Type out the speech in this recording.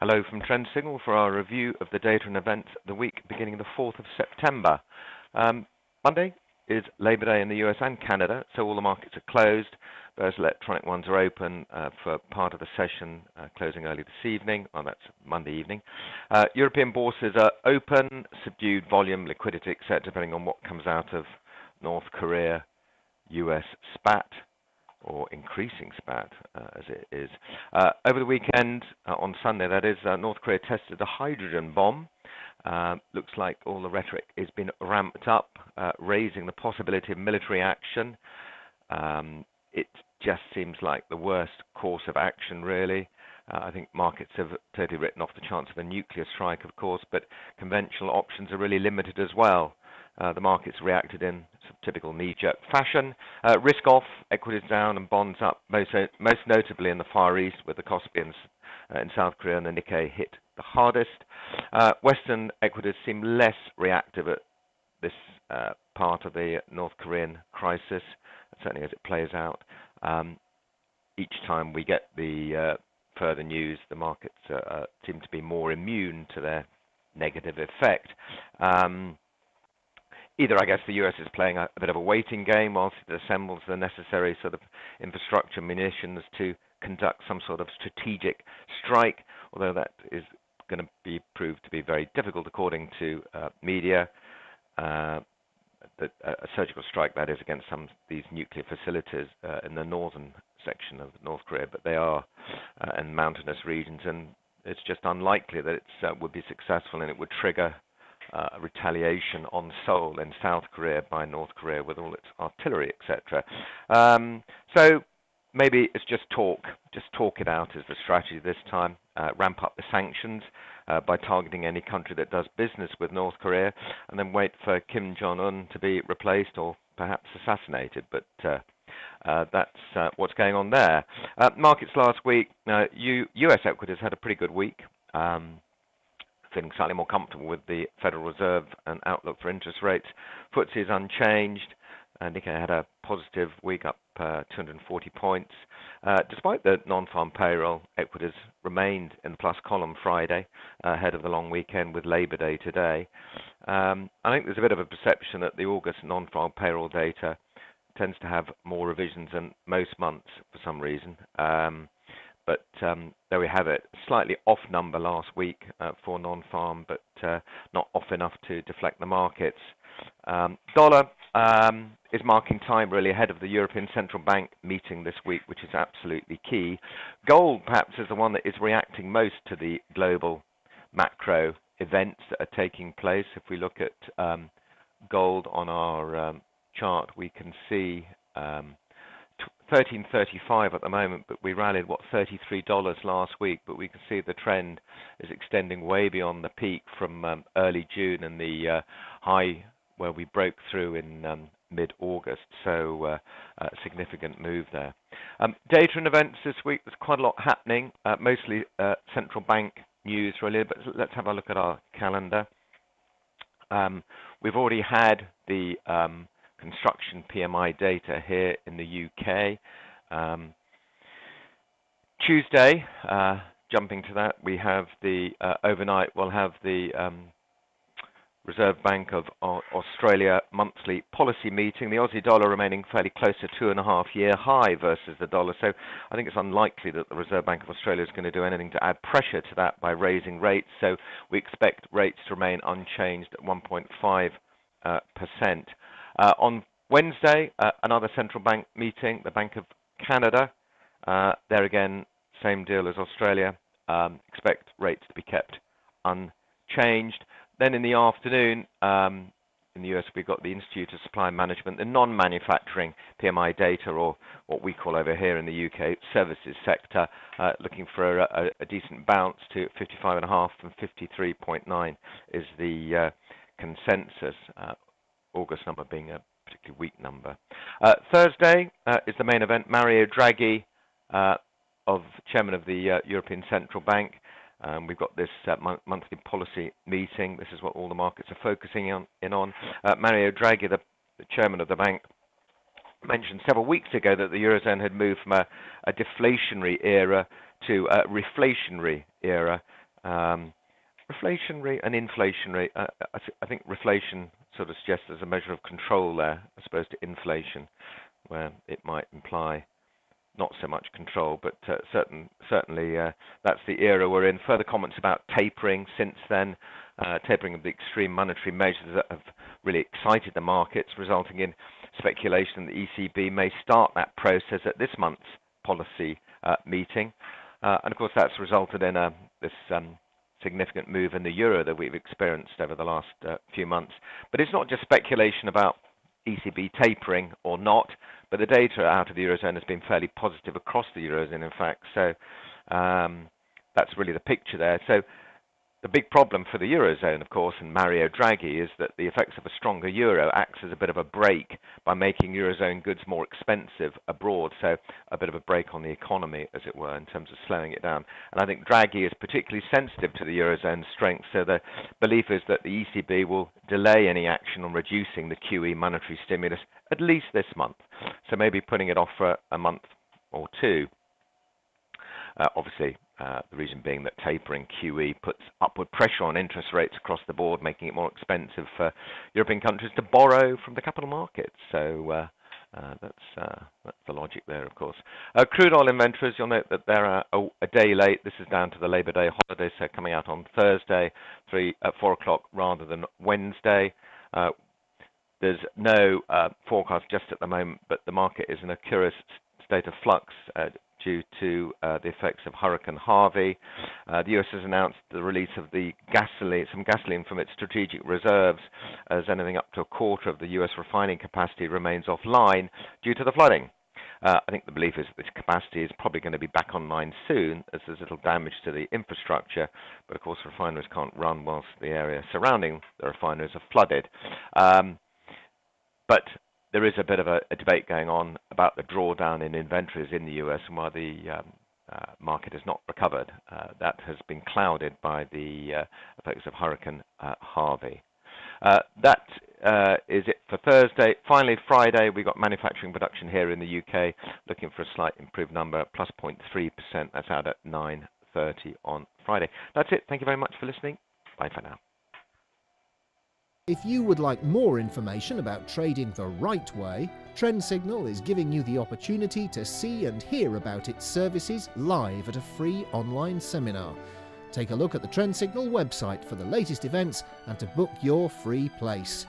Hello from Trend Signal for our review of the data and events of the week beginning the 4th of September. Monday is Labor Day in the US and Canada, so all the markets are closed. Those electronic ones are open for part of the session, closing early this evening. Well, that's Monday evening. European bourses are open, subdued volume, liquidity, etc., depending on what comes out of North Korea, US spat, or increasing spat, as it is. Over the weekend, on Sunday that is, North Korea tested a hydrogen bomb. Looks like all the rhetoric has been ramped up, raising the possibility of military action. It just seems like the worst course of action, really. I think markets have totally written off the chance of a nuclear strike, of course, but conventional options are really limited as well. The markets reacted in some typical knee-jerk fashion. Risk off, equities down and bonds up, most notably in the Far East, with the Kospi in South Korea and the Nikkei hit the hardest. Western equities seem less reactive at this part of the North Korean crisis, certainly as it plays out. Each time we get the further news, the markets seem to be more immune to their negative effect. Either, I guess, the US is playing a bit of a waiting game whilst it assembles the necessary sort of infrastructure munitions to conduct some sort of strategic strike, although that is going to be proved to be very difficult according to media. A surgical strike, that is, against some of these nuclear facilities in the northern section of North Korea, but they are in mountainous regions, and it's just unlikely that it would be successful, and it would trigger retaliation on Seoul in South Korea by North Korea with all its artillery, etc. So maybe it's just talk it out is the strategy this time. Ramp up the sanctions by targeting any country that does business with North Korea, and then wait for Kim Jong-un to be replaced or perhaps assassinated. But that's what's going on there. Markets last week, US equities had a pretty good week. Feeling slightly more comfortable with the Federal Reserve and outlook for interest rates. FTSE is unchanged. Nikkei had a positive week, up 240 points. Despite the non-farm payroll, equities remained in the plus column Friday, ahead of the long weekend with Labor Day today. I think there's a bit of a perception that the August non-farm payroll data tends to have more revisions than most months for some reason. But there we have it. Slightly off number last week for non-farm, but not off enough to deflect the markets. Dollar is marking time really ahead of the European Central Bank meeting this week, which is absolutely key. Gold perhaps is the one that is reacting most to the global macro events that are taking place. If we look at gold on our chart, we can see 13.35 at the moment, but we rallied, $33 last week, but we can see the trend is extending way beyond the peak from early June and the high where we broke through in mid-August, so a significant move there. Data and events this week, there's quite a lot happening, mostly central bank news really, but let's have a look at our calendar. We've already had the construction PMI data here in the UK. Tuesday, jumping to that, we have the overnight, we'll have the Reserve Bank of Australia monthly policy meeting. The Aussie dollar remaining fairly close to 2.5-year high versus the dollar. So I think it's unlikely that the Reserve Bank of Australia is going to do anything to add pressure to that by raising rates. So we expect rates to remain unchanged at 1.5%. On Wednesday, another central bank meeting, the Bank of Canada. There again, same deal as Australia. Expect rates to be kept unchanged. Then in the afternoon, in the US, we've got the Institute of Supply Management, the non-manufacturing PMI data, or what we call over here in the UK, services sector, looking for a decent bounce to 55.5 from 53.9 is the consensus. August number being a particularly weak number. Thursday is the main event. Mario Draghi, chairman of the European Central Bank. We've got this monthly policy meeting. This is what all the markets are focusing on. Mario Draghi, the chairman of the bank, mentioned several weeks ago that the Eurozone had moved from a deflationary era to a reflationary era. Reflationary and inflationary. I think reflation sort of suggests there's a measure of control there, as opposed to inflation, where it might imply not so much control, but certainly that's the era we're in. Further comments about tapering since then, tapering of the extreme monetary measures that have really excited the markets, resulting in speculation the ECB may start that process at this month's policy meeting. And of course, that's resulted in this significant move in the euro that we've experienced over the last few months. But it's not just speculation about ECB tapering or not, but the data out of the Eurozone has been fairly positive across the Eurozone, in fact. So that's really the picture there. So the big problem for the Eurozone, of course, and Mario Draghi, is that the effects of a stronger euro acts as a bit of a brake by making Eurozone goods more expensive abroad. So a bit of a brake on the economy, as it were, in terms of slowing it down. And I think Draghi is particularly sensitive to the Eurozone's strength. So the belief is that the ECB will delay any action on reducing the QE monetary stimulus at least this month. So maybe putting it off for a month or two. Obviously, the reason being that tapering QE puts upward pressure on interest rates across the board, making it more expensive for European countries to borrow from the capital markets. So that's the logic there, of course. Crude oil inventories, you'll note that they're a day late. This is down to the Labour Day holiday, so coming out on Thursday, 4 o'clock rather than Wednesday. There's no forecast just at the moment, but the market is in a curious state of flux due to the effects of Hurricane Harvey. The US has announced the release of some gasoline from its strategic reserves, as anything up to a quarter of the US refining capacity remains offline due to the flooding. I think the belief is that this capacity is probably going to be back online soon, as there's little damage to the infrastructure, but of course refineries can't run whilst the area surrounding the refineries are flooded. But there is a bit of a debate going on about the drawdown in inventories in the US and why the market has not recovered. That has been clouded by the effects of Hurricane Harvey. That is it for Thursday. Finally, Friday, we got manufacturing production here in the UK, looking for a slight improved number, plus 0.3%. That's out at 9:30 on Friday. That's it. Thank you very much for listening. Bye for now. If you would like more information about trading the right way, Trend Signal is giving you the opportunity to see and hear about its services live at a free online seminar. Take a look at the Trend Signal website for the latest events and to book your free place.